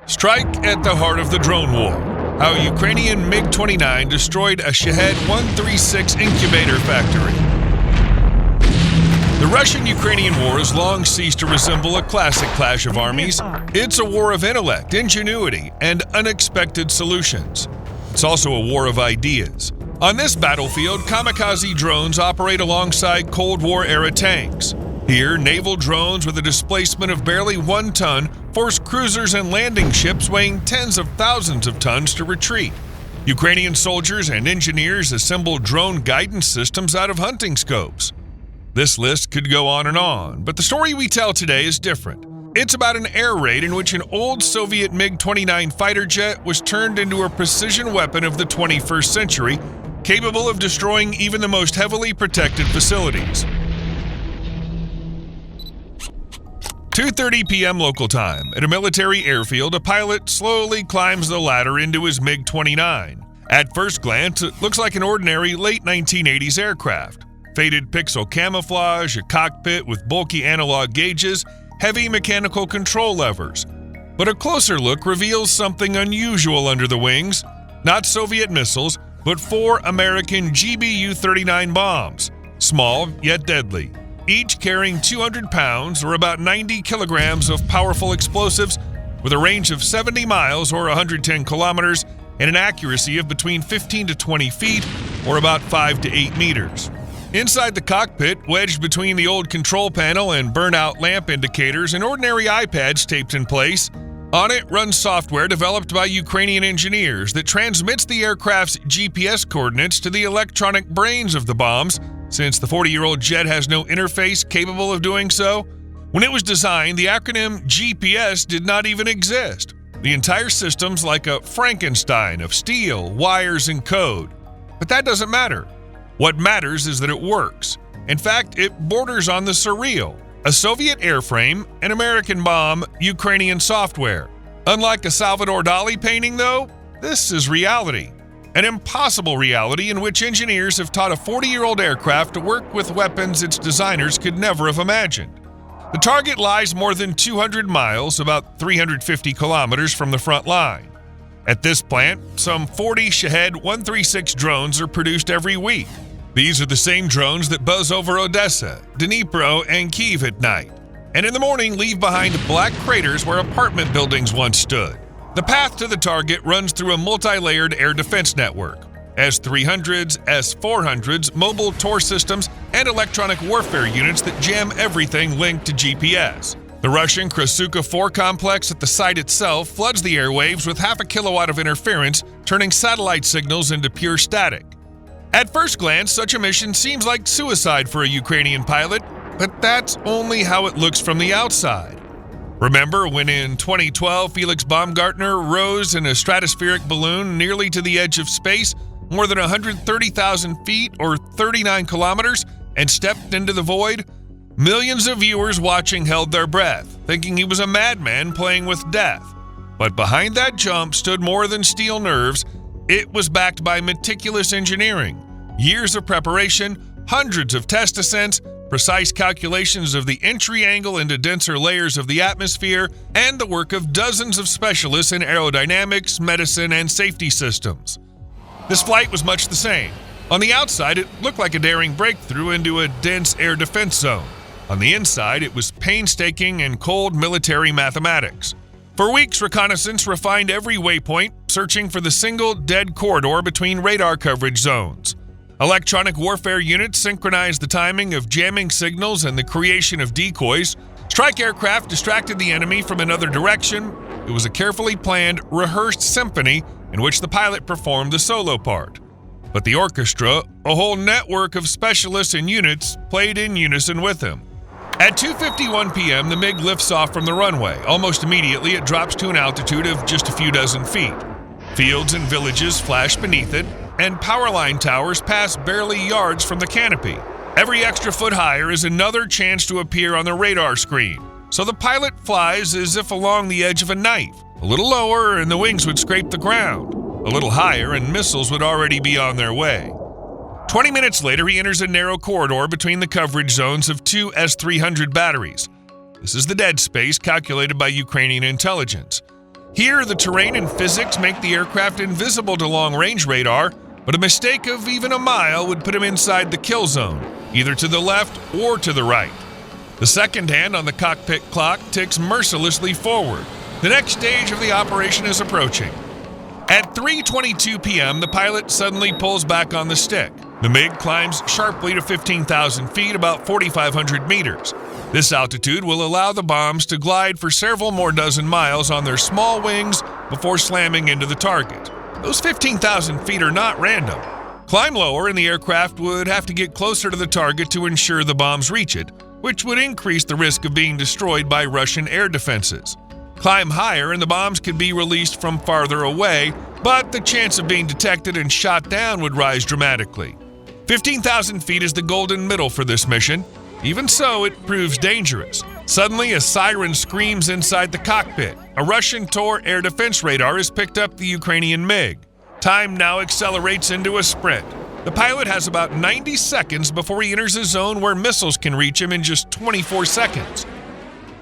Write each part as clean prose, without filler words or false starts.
Strike at the heart of the drone war. How Ukrainian MiG-29 destroyed a Shahed 136 incubator factory. The Russian-Ukrainian war has long ceased to resemble a classic clash of armies. It's a war of intellect, ingenuity, and unexpected solutions. It's also a war of ideas. On this battlefield, kamikaze drones operate alongside Cold War-era tanks. Here, naval drones with a displacement of barely 1 ton force cruisers and landing ships weighing tens of thousands of tons to retreat. Ukrainian soldiers and engineers assemble drone guidance systems out of hunting scopes. This list could go on, but the story we tell today is different. It's about an air raid in which an old Soviet MiG-29 fighter jet was turned into a precision weapon of the 21st century, capable of destroying even the most heavily protected facilities. 2:30 p.m. local time. At a military airfield, a pilot slowly climbs the ladder into his MiG-29. At first glance, it looks like an ordinary late 1980s aircraft. Faded pixel camouflage, a cockpit with bulky analog gauges, heavy mechanical control levers. But a closer look reveals something unusual under the wings. Not Soviet missiles, but 4 American GBU-39 bombs. Small, yet deadly. Each carrying 200 pounds or about 90 kilograms of powerful explosives with a range of 70 miles or 110 kilometers and an accuracy of between 15 to 20 feet or about 5 to 8 meters. Inside the cockpit, wedged between the old control panel and burnout lamp indicators and ordinary iPads taped in place, on it runs software developed by Ukrainian engineers that transmits the aircraft's GPS coordinates to the electronic brains of the bombs, since the 40-year-old jet has no interface capable of doing so. When it was designed, the acronym GPS did not even exist. The entire system's like a Frankenstein of steel, wires, and code. But that doesn't matter. What matters is that it works. In fact, it borders on the surreal. A Soviet airframe, an American bomb, Ukrainian software. Unlike a Salvador Dali painting, though, this is reality. An impossible reality in which engineers have taught a 40-year-old aircraft to work with weapons its designers could never have imagined. The target lies more than 200 miles, about 350 kilometers from the front line. At this plant, some 40 Shahed 136 drones are produced every week. These are the same drones that buzz over Odessa, Dnipro, and Kyiv at night, and in the morning leave behind black craters where apartment buildings once stood. The path to the target runs through a multi-layered air defense network. S-300s, S-400s, mobile TOR systems, and electronic warfare units that jam everything linked to GPS. The Russian Krasuka 4 complex at the site itself floods the airwaves with half a kilowatt of interference, turning satellite signals into pure static. At first glance, such a mission seems like suicide for a Ukrainian pilot, but that's only how it looks from the outside. Remember when in 2012 Felix Baumgartner rose in a stratospheric balloon nearly to the edge of space, more than 130,000 feet or 39 kilometers, and stepped into the void? Millions of viewers watching held their breath, thinking he was a madman playing with death. But behind that jump stood more than steel nerves. It was backed by meticulous engineering, years of preparation, hundreds of test ascents, precise calculations of the entry angle into denser layers of the atmosphere, and the work of dozens of specialists in aerodynamics, medicine, and safety systems. This flight was much the same. On the outside, it looked like a daring breakthrough into a dense air defense zone. On the inside, it was painstaking and cold military mathematics. For weeks, reconnaissance refined every waypoint, searching for the single dead corridor between radar coverage zones. Electronic warfare units synchronized the timing of jamming signals and the creation of decoys. Strike aircraft distracted the enemy from another direction. It was a carefully planned, rehearsed symphony in which the pilot performed the solo part. But the orchestra, a whole network of specialists and units, played in unison with him. At 2:51 p.m., the MiG lifts off from the runway. Almost immediately, it drops to an altitude of just a few dozen feet. Fields and villages flash beneath it, and power line towers pass barely yards from the canopy. Every extra foot higher is another chance to appear on the radar screen. So the pilot flies as if along the edge of a knife. A little lower and the wings would scrape the ground. A little higher and missiles would already be on their way. 20 minutes later, he enters a narrow corridor between the coverage zones of 2 S-300 batteries. This is the dead space calculated by Ukrainian intelligence. Here, the terrain and physics make the aircraft invisible to long-range radar, but a mistake of even a mile would put him inside the kill zone, either to the left or to the right. The second hand on the cockpit clock ticks mercilessly forward. The next stage of the operation is approaching. At 3:22 p.m., the pilot suddenly pulls back on the stick. The MiG climbs sharply to 15,000 feet, about 4,500 meters. This altitude will allow the bombs to glide for several more dozen miles on their small wings before slamming into the target. Those 15,000 feet are not random. Climb lower and the aircraft would have to get closer to the target to ensure the bombs reach it, which would increase the risk of being destroyed by Russian air defenses. Climb higher and the bombs could be released from farther away, but the chance of being detected and shot down would rise dramatically. 15,000 feet is the golden middle for this mission. Even so, it proves dangerous. Suddenly, a siren screams inside the cockpit. A Russian Tor air defense radar has picked up the Ukrainian MiG. Time now accelerates into a sprint. The pilot has about 90 seconds before he enters a zone where missiles can reach him in just 24 seconds.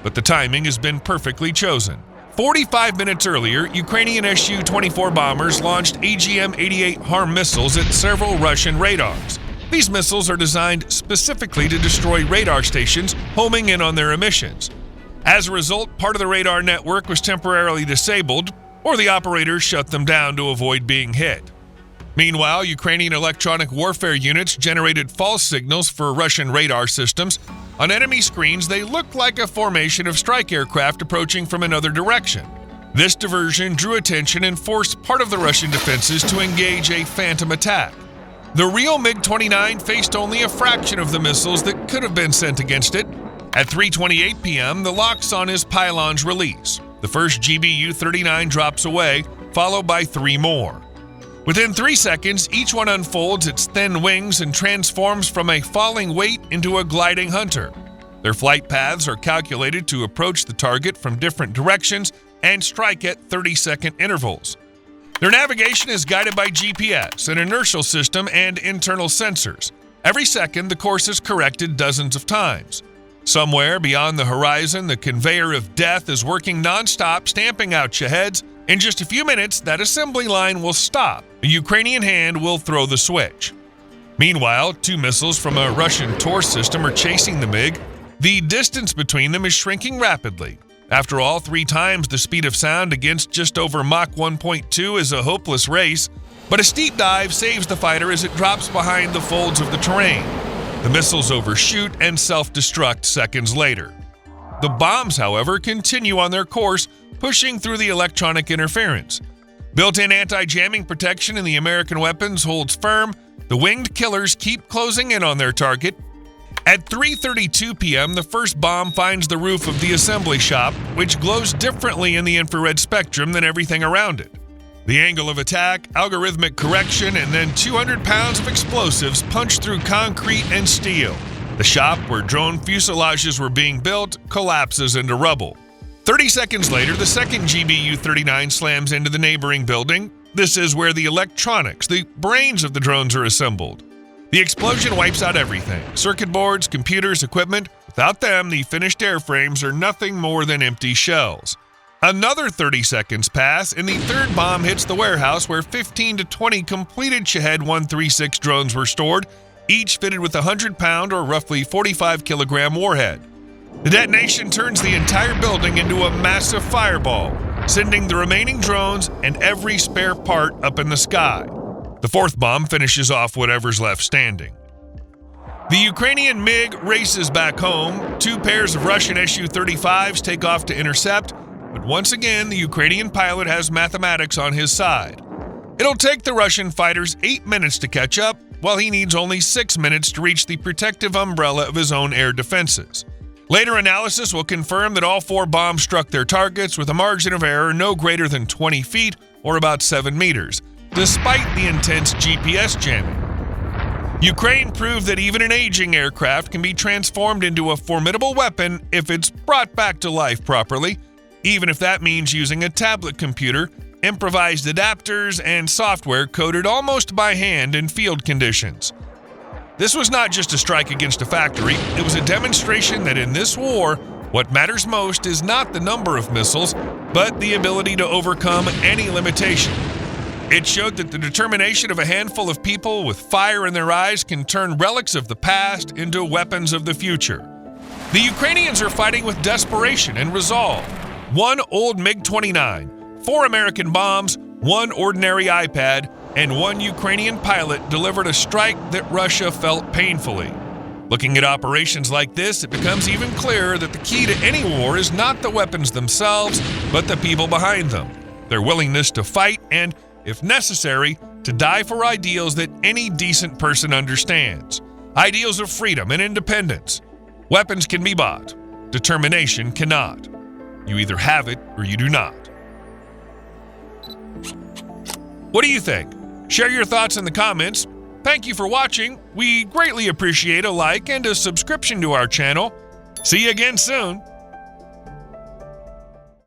But the timing has been perfectly chosen. 45 minutes earlier, Ukrainian Su-24 bombers launched AGM-88 HARM missiles at several Russian radars. These missiles are designed specifically to destroy radar stations homing in on their emissions. As a result, part of the radar network was temporarily disabled, or the operators shut them down to avoid being hit. Meanwhile, Ukrainian electronic warfare units generated false signals for Russian radar systems. On enemy screens, they looked like a formation of strike aircraft approaching from another direction. This diversion drew attention and forced part of the Russian defenses to engage a phantom attack. The real MiG-29 faced only a fraction of the missiles that could have been sent against it. At 3:28 p.m., the locks on his pylons release. The first GBU-39 drops away, followed by 3 more. Within 3 seconds, each one unfolds its thin wings and transforms from a falling weight into a gliding hunter. Their flight paths are calculated to approach the target from different directions and strike at 30-second intervals. Their navigation is guided by GPS, an inertial system, and internal sensors. Every second, the course is corrected dozens of times. Somewhere beyond the horizon, the conveyor of death is working nonstop, stamping out Shaheeds. In just a few minutes, that assembly line will stop. A Ukrainian hand will throw the switch. Meanwhile, 2 missiles from a Russian Tor system are chasing the MiG. The distance between them is shrinking rapidly. After all, 3 times the speed of sound against just over Mach 1.2 is a hopeless race, but a steep dive saves the fighter as it drops behind the folds of the terrain. The missiles overshoot and self-destruct seconds later. The bombs, however, continue on their course, pushing through the electronic interference. Built-in anti-jamming protection in the American weapons holds firm. The winged killers keep closing in on their target. At 3:32 p.m., the first bomb finds the roof of the assembly shop, which glows differently in the infrared spectrum than everything around it. The angle of attack, algorithmic correction, and then 200 pounds of explosives punch through concrete and steel. The shop where drone fuselages were being built collapses into rubble. 30 seconds later, the second GBU-39 slams into the neighboring building. This is where the electronics, the brains of the drones, are assembled. The explosion wipes out everything: circuit boards, computers, equipment. Without them, the finished airframes are nothing more than empty shells. Another 30 seconds pass, and the third bomb hits the warehouse where 15 to 20 completed Shahed 136 drones were stored, each fitted with a 100-pound or roughly 45-kilogram warhead. The detonation turns the entire building into a massive fireball, sending the remaining drones and every spare part up in the sky. The fourth bomb finishes off whatever's left standing. The Ukrainian MiG races back home. 2 pairs of Russian Su-35s take off to intercept, but once again, the Ukrainian pilot has mathematics on his side. It'll take the Russian fighters 8 minutes to catch up, while he needs only 6 minutes to reach the protective umbrella of his own air defenses. Later analysis will confirm that all 4 bombs struck their targets with a margin of error no greater than 20 feet, or about 7 meters, despite the intense GPS jamming. Ukraine proved that even an aging aircraft can be transformed into a formidable weapon if it's brought back to life properly, even if that means using a tablet computer, improvised adapters, and software coded almost by hand in field conditions. This was not just a strike against a factory, it was a demonstration that in this war, what matters most is not the number of missiles, but the ability to overcome any limitation. It showed that the determination of a handful of people with fire in their eyes can turn relics of the past into weapons of the future. The Ukrainians are fighting with desperation and resolve. One old MiG-29, 4 American bombs, 1 ordinary iPad, and 1 Ukrainian pilot delivered a strike that Russia felt painfully. Looking at operations like this, it becomes even clearer that the key to any war is not the weapons themselves, but the people behind them, their willingness to fight and, if necessary, to die for ideals that any decent person understands. Ideals of freedom and independence. Weapons can be bought. Determination cannot. You either have it or you do not. What do you think? Share your thoughts in the comments. Thank you for watching. We greatly appreciate a like and a subscription to our channel. See you again soon.